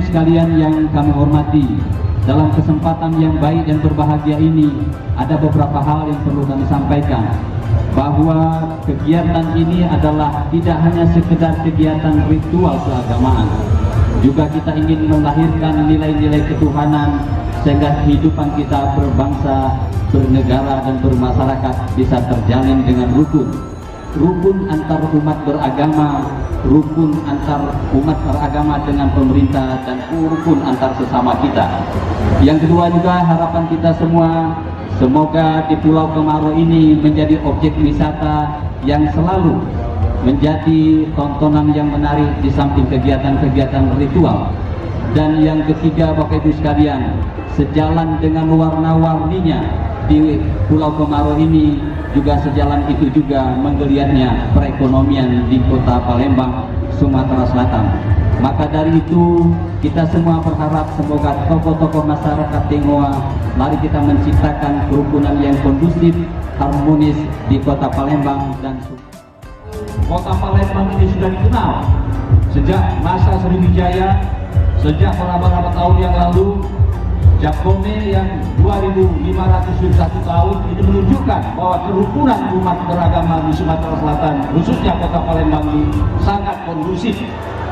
sekalian yang kami hormati, dalam kesempatan yang baik dan berbahagia ini ada beberapa hal yang perlu kami sampaikan, bahwa kegiatan ini adalah tidak hanya sekedar kegiatan ritual keagamaan, juga kita ingin melahirkan nilai-nilai ketuhanan sehingga kehidupan kita berbangsa, bernegara dan bermasyarakat bisa terjalin dengan rukun antar umat beragama, rukun antar umat beragama dengan pemerintah, dan rukun antar sesama kita. Yang kedua juga harapan kita semua, semoga di Pulau Kemarau ini menjadi objek wisata yang selalu menjadi tontonan yang menarik di samping kegiatan-kegiatan ritual. Dan yang ketiga, Bapak Ibu sekalian, sejalan dengan warna-warninya di Pulau Kemarau ini, juga sejalan itu juga menggeliatnya perekonomian di Kota Palembang, Sumatera Selatan. Maka dari itu kita semua berharap semoga tokoh-tokoh masyarakat Tionghoa, mari kita menciptakan kerukunan yang kondusif, harmonis di Kota Palembang dan Kota Palembang ini sudah dikenal sejak masa Sriwijaya, sejak beberapa tahun yang lalu. Jakome yang 2501 tahun ini menunjukkan bahwa kerukunan umat beragama di Sumatera Selatan, khususnya Kota Palembang ini sangat kondusif,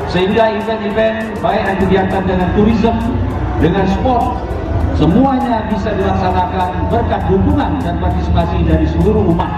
sehingga event-event baik kegiatan dengan turisme, dengan sport, semuanya bisa dilaksanakan berkat dukungan dan partisipasi dari seluruh umat.